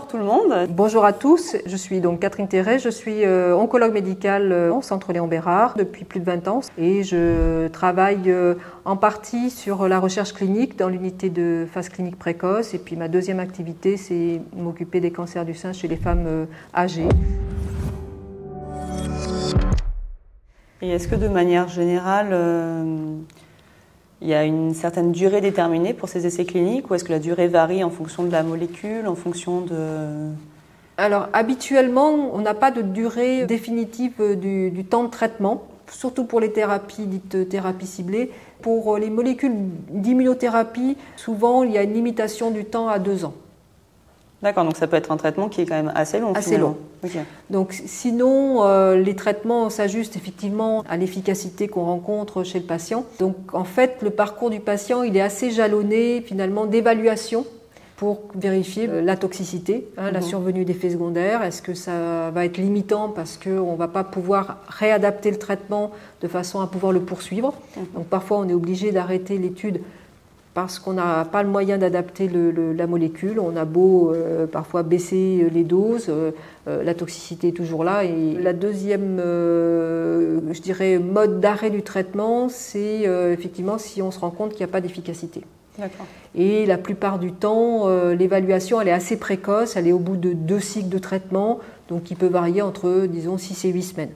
bonjour tout le monde. Bonjour à tous, je suis donc Catherine Terret, je suis oncologue médicale au Centre Léon Bérard depuis plus de 20 ans et je travaille en partie sur la recherche clinique dans l'unité de phase clinique précoce et puis ma deuxième activité c'est m'occuper des cancers du sein chez les femmes âgées. Et est-ce que de manière générale, il y a une certaine durée déterminée pour ces essais cliniques ou est-ce que la durée varie en fonction de la molécule, en fonction de... Alors habituellement, on n'a pas de durée définitive du temps de traitement, surtout pour les thérapies dites thérapies ciblées. Pour les molécules d'immunothérapie, souvent il y a une limitation du temps à 2 ans. D'accord, donc ça peut être un traitement qui est quand même assez long. Assez long. Okay. Donc sinon, les traitements s'ajustent effectivement à l'efficacité qu'on rencontre chez le patient. Donc en fait, le parcours du patient, il est assez jalonné finalement d'évaluation pour vérifier la toxicité, la survenue d'effets secondaires. Est-ce que ça va être limitant parce qu'on ne va pas pouvoir réadapter le traitement de façon à pouvoir le poursuivre. Donc parfois, on est obligé d'arrêter l'étude parce qu'on n'a pas le moyen d'adapter la molécule. On a beau parfois baisser les doses, la toxicité est toujours là. Et la deuxième, je dirais, mode d'arrêt du traitement, c'est effectivement si on se rend compte qu'il n'y a pas d'efficacité. Et la plupart du temps, l'évaluation elle est assez précoce, elle est au bout de 2 cycles de traitement, donc qui peut varier entre, disons, 6 et 8 semaines.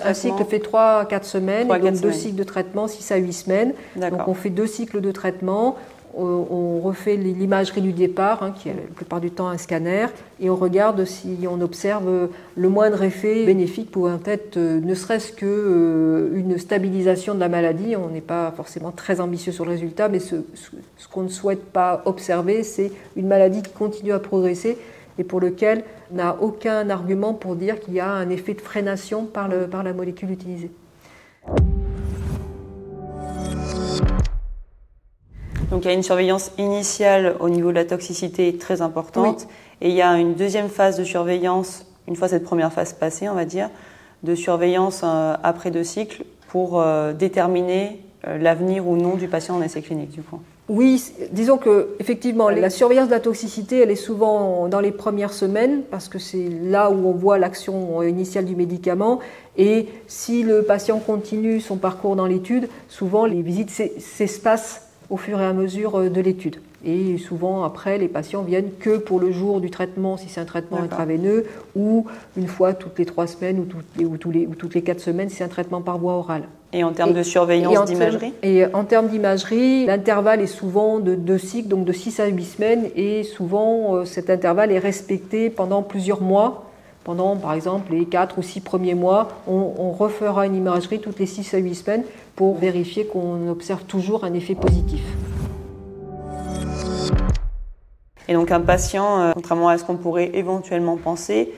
Un cycle fait 3 à 4 semaines, et donc 2 cycles de traitement, 6 à 8 semaines. Donc on fait 2 cycles de traitement, on refait l'imagerie du départ, qui est la plupart du temps un scanner, et on regarde si on observe le moindre effet bénéfique pouvant être ne serait-ce qu'une stabilisation de la maladie. On n'est pas forcément très ambitieux sur le résultat, mais ce qu'on ne souhaite pas observer, c'est une maladie qui continue à progresser et pour lequel on n'a aucun argument pour dire qu'il y a un effet de freination par la molécule utilisée. Donc il y a une surveillance initiale au niveau de la toxicité très importante, et il y a une deuxième phase de surveillance, une fois cette première phase passée, on va dire, de surveillance après 2 cycles pour déterminer l'avenir ou non du patient en essai clinique du coup. Oui, disons que effectivement, la surveillance de la toxicité, elle est souvent dans les premières semaines parce que c'est là où on voit l'action initiale du médicament. Et si le patient continue son parcours dans l'étude, souvent les visites s'espacent au fur et à mesure de l'étude. Et souvent, après, les patients viennent que pour le jour du traitement, si c'est un traitement intraveineux, ou une fois toutes les 3 semaines ou toutes les 4 semaines, si c'est un traitement par voie orale. Et en termes de surveillance d'imagerie ? Et en termes d'imagerie, l'intervalle est souvent de 2 cycles, donc de 6 à 8 semaines, et souvent cet intervalle est respecté pendant plusieurs mois. Pendant, par exemple, les 4 ou 6 premiers mois, on refera une imagerie toutes les 6 à 8 semaines pour vérifier qu'on observe toujours un effet positif. Et donc un patient, contrairement à ce qu'on pourrait éventuellement penser,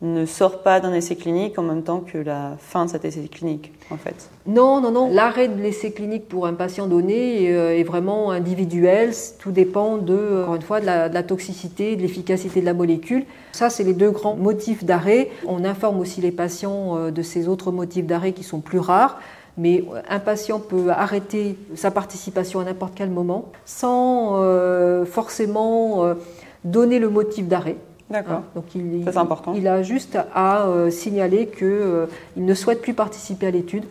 ne sort pas d'un essai clinique en même temps que la fin de cet essai clinique, en fait. Non. L'arrêt de l'essai clinique pour un patient donné est vraiment individuel. Tout dépend encore une fois, de la toxicité, de l'efficacité de la molécule. Ça, c'est les 2 grands motifs d'arrêt. On informe aussi les patients de ces autres motifs d'arrêt qui sont plus rares. Mais un patient peut arrêter sa participation à n'importe quel moment sans forcément donner le motif d'arrêt. D'accord. Donc ça, c'est important. Il a juste à signaler qu'il ne souhaite plus participer à l'étude.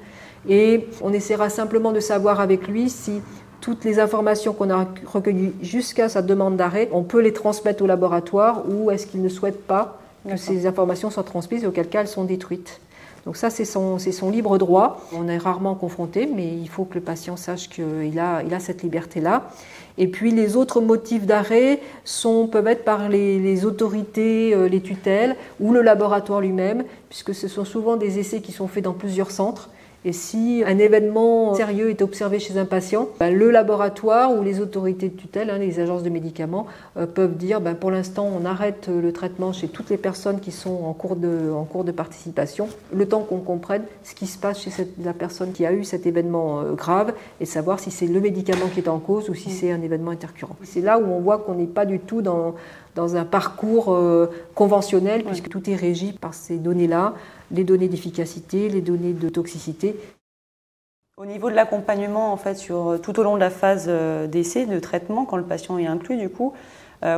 Et on essaiera simplement de savoir avec lui si toutes les informations qu'on a recueillies jusqu'à sa demande d'arrêt, on peut les transmettre au laboratoire ou est-ce qu'il ne souhaite pas que ces informations soient transmises et auquel cas elles sont détruites. Donc ça, c'est son libre droit. On est rarement confronté, mais il faut que le patient sache qu'il a cette liberté-là. Et puis les autres motifs d'arrêt peuvent être par les autorités, les tutelles ou le laboratoire lui-même, puisque ce sont souvent des essais qui sont faits dans plusieurs centres. Et si un événement sérieux est observé chez un patient, le laboratoire ou les autorités de tutelle, les agences de médicaments, peuvent dire pour l'instant on arrête le traitement chez toutes les personnes qui sont en cours de participation, le temps qu'on comprenne ce qui se passe chez la personne qui a eu cet événement grave et savoir si c'est le médicament qui est en cause ou si c'est un événement intercurrent. C'est là où on voit qu'on n'est pas du tout dans un parcours conventionnel puisque tout est régi par ces données-là, les données d'efficacité, les données de toxicité. Au niveau de l'accompagnement, en fait, tout au long de la phase d'essai, de traitement, quand le patient est inclus, du coup,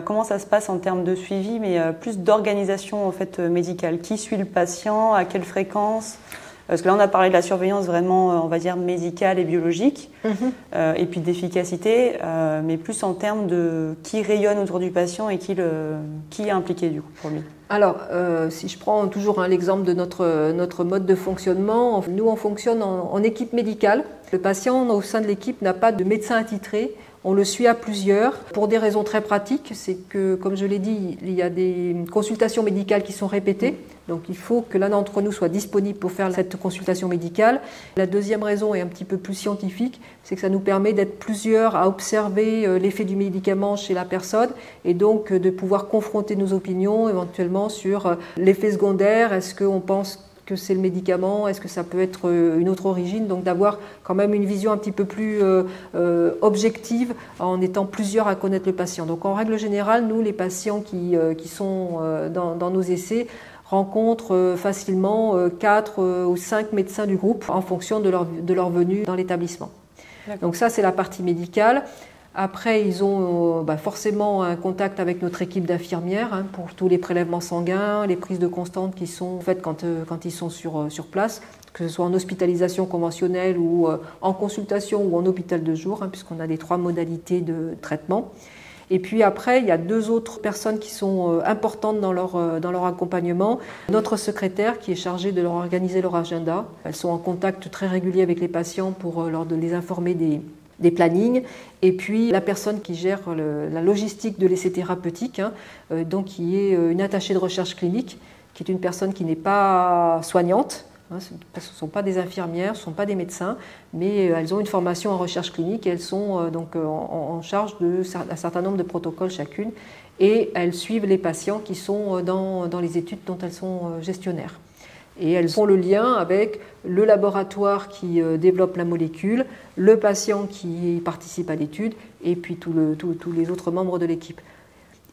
Comment ça se passe en termes de suivi, mais plus d'organisation en fait médicale? Qui suit le patient? À quelle fréquence? Parce que là, on a parlé de la surveillance vraiment, on va dire, médicale et biologique, et puis d'efficacité, mais plus en termes de qui rayonne autour du patient et qui est impliqué du coup pour lui. Alors, si je prends toujours l'exemple de notre mode de fonctionnement, nous on fonctionne en équipe médicale. Le patient au sein de l'équipe n'a pas de médecin attitré. On le suit à plusieurs pour des raisons très pratiques. C'est que, comme je l'ai dit, il y a des consultations médicales qui sont répétées. Donc il faut que l'un d'entre nous soit disponible pour faire cette consultation médicale. La deuxième raison est un petit peu plus scientifique, c'est que ça nous permet d'être plusieurs à observer l'effet du médicament chez la personne et donc de pouvoir confronter nos opinions éventuellement sur l'effet secondaire. Est-ce qu'on pense que c'est le médicament, est-ce que ça peut être une autre origine, donc d'avoir quand même une vision un petit peu plus objective en étant plusieurs à connaître le patient. Donc en règle générale, nous, les patients qui sont dans nos essais rencontrent facilement 4 ou 5 médecins du groupe en fonction de leur venue dans l'établissement. Donc ça, c'est la partie médicale. Après, ils ont forcément un contact avec notre équipe d'infirmières pour tous les prélèvements sanguins, les prises de constantes qui sont faites quand ils sont sur place, que ce soit en hospitalisation conventionnelle ou en consultation ou en hôpital de jour, puisqu'on a les 3 modalités de traitement. Et puis après, il y a 2 autres personnes qui sont importantes dans leur accompagnement. Notre secrétaire qui est chargée de leur organiser leur agenda. Elles sont en contact très régulier avec les patients pour les informer des plannings, et puis la personne qui gère la logistique de l'essai thérapeutique, donc qui est une attachée de recherche clinique, qui est une personne qui n'est pas soignante, ce ne sont pas des infirmières, ce ne sont pas des médecins, mais elles ont une formation en recherche clinique et elles sont donc en charge d'un certain nombre de protocoles chacune, et elles suivent les patients qui sont dans les études dont elles sont gestionnaires. Et elles font le lien avec le laboratoire qui développe la molécule, le patient qui participe à l'étude et puis tous les autres membres de l'équipe.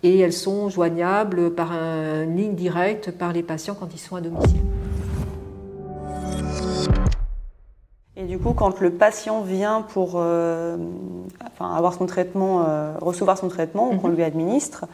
Et elles sont joignables par une ligne directe par les patients quand ils sont à domicile. Et du coup, quand le patient vient pour avoir son traitement, recevoir son traitement, qu'on lui administre,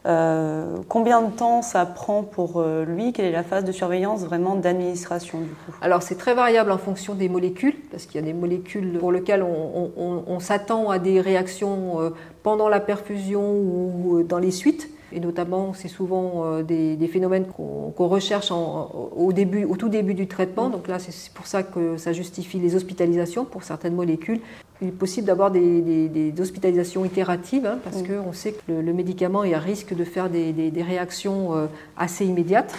combien de temps ça prend pour lui? Quelle est la phase de surveillance vraiment d'administration du coup? Alors c'est très variable en fonction des molécules, parce qu'il y a des molécules pour lesquelles on s'attend à des réactions pendant la perfusion ou dans les suites. Et notamment, c'est souvent des phénomènes qu'on recherche au tout début du traitement. Donc là, c'est pour ça que ça justifie les hospitalisations pour certaines molécules. Il est possible d'avoir des hospitalisations itératives, parce qu'on sait que le médicament est à risque de faire des réactions assez immédiates.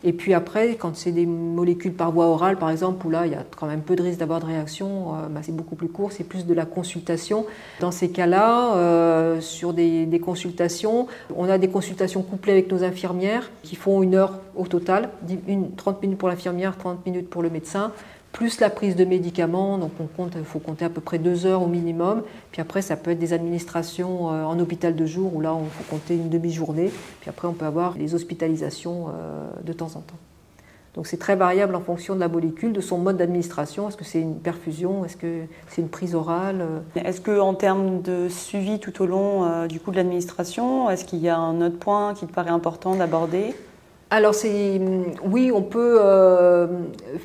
Et puis après, quand c'est des molécules par voie orale, par exemple, où là, il y a quand même peu de risque d'avoir de réaction, c'est beaucoup plus court, c'est plus de la consultation. Dans ces cas-là, sur des consultations, on a des consultations couplées avec nos infirmières qui font 1 heure au total, 30 minutes pour l'infirmière, 30 minutes pour le médecin, plus la prise de médicaments, donc il faut compter à peu près 2 heures au minimum. Puis après, ça peut être des administrations en hôpital de jour, où là, il faut compter une demi-journée. Puis après, on peut avoir les hospitalisations de temps en temps. Donc c'est très variable en fonction de la molécule, de son mode d'administration. Est-ce que c'est une perfusion? Est-ce que c'est une prise orale? Est-ce qu'en termes de suivi tout au long de l'administration, est-ce qu'il y a un autre point qui te paraît important d'aborder? Alors oui, on peut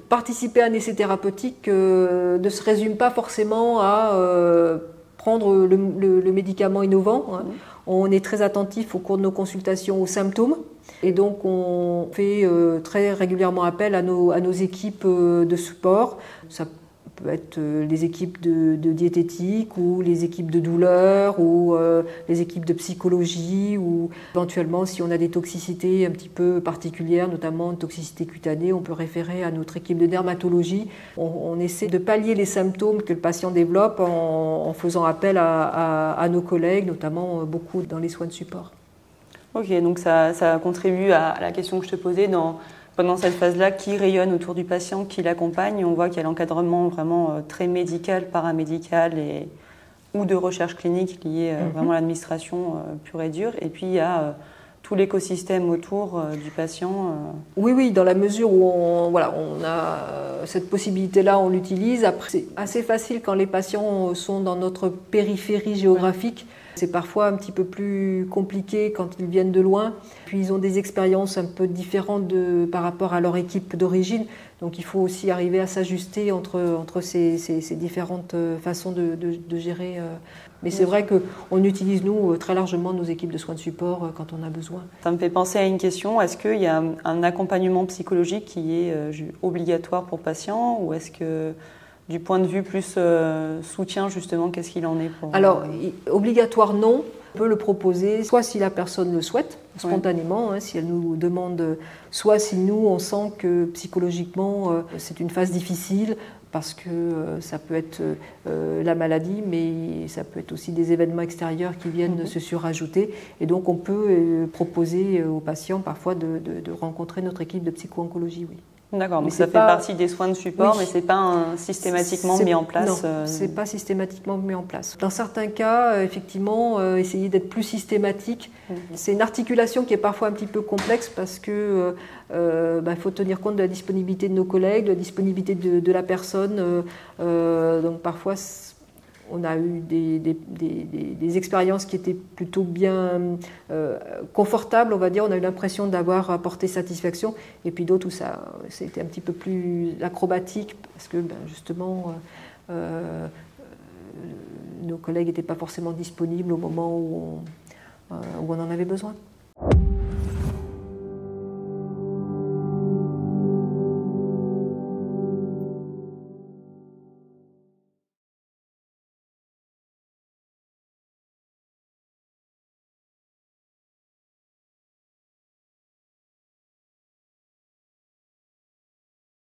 participer à un essai thérapeutique ne se résume pas forcément à prendre le médicament innovant. On est très attentif au cours de nos consultations aux symptômes et donc on fait très régulièrement appel à nos équipes de support. Ça peut être les équipes de diététique ou les équipes de douleur ou les équipes de psychologie, ou éventuellement si on a des toxicités un petit peu particulières, notamment une toxicité cutanée, on peut référer à notre équipe de dermatologie. On essaie de pallier les symptômes que le patient développe en faisant appel à nos collègues, notamment beaucoup dans les soins de support. Ok, donc ça contribue à la question que je te posais pendant cette phase-là, qui rayonne autour du patient, qui l'accompagne. On voit qu'il y a l'encadrement vraiment très médical, paramédical ou de recherche clinique lié vraiment à l'administration pure et dure. Et puis il y a tout l'écosystème autour du patient. Oui, dans la mesure où on a cette possibilité-là, on l'utilise. Après, c'est assez facile quand les patients sont dans notre périphérie géographique. C'est parfois un petit peu plus compliqué quand ils viennent de loin. Puis ils ont des expériences un peu différentes par rapport à leur équipe d'origine. Donc il faut aussi arriver à s'ajuster entre ces différentes façons de gérer. Mais c'est vrai qu'on utilise, nous, très largement nos équipes de soins de support quand on a besoin. Ça me fait penser à une question. Est-ce qu'il y a un accompagnement psychologique qui est obligatoire pour patients, ou est-ce que, du point de vue plus soutien, justement, qu'est-ce qu'il en est pour... Alors, obligatoire, non. On peut le proposer, soit si la personne le souhaite, spontanément, si elle nous demande, soit si nous, on sent que psychologiquement, c'est une phase difficile, parce que ça peut être la maladie, mais ça peut être aussi des événements extérieurs qui viennent se surajouter. Et donc, on peut proposer aux patients parfois de rencontrer notre équipe de psycho-oncologie, oui. D'accord, donc ça fait partie des soins de support, mais ce n'est pas systématiquement mis en place. Non, ce n'est pas systématiquement mis en place. Dans certains cas, effectivement, essayer d'être plus systématique. C'est une articulation qui est parfois un petit peu complexe parce que faut tenir compte de la disponibilité de nos collègues, de la disponibilité de la personne. Donc parfois, on a eu des expériences qui étaient plutôt bien confortables, on va dire. On a eu l'impression d'avoir apporté satisfaction. Et puis d'autres où c'était un petit peu plus acrobatique parce que justement, nos collègues n'étaient pas forcément disponibles au moment où on en avait besoin.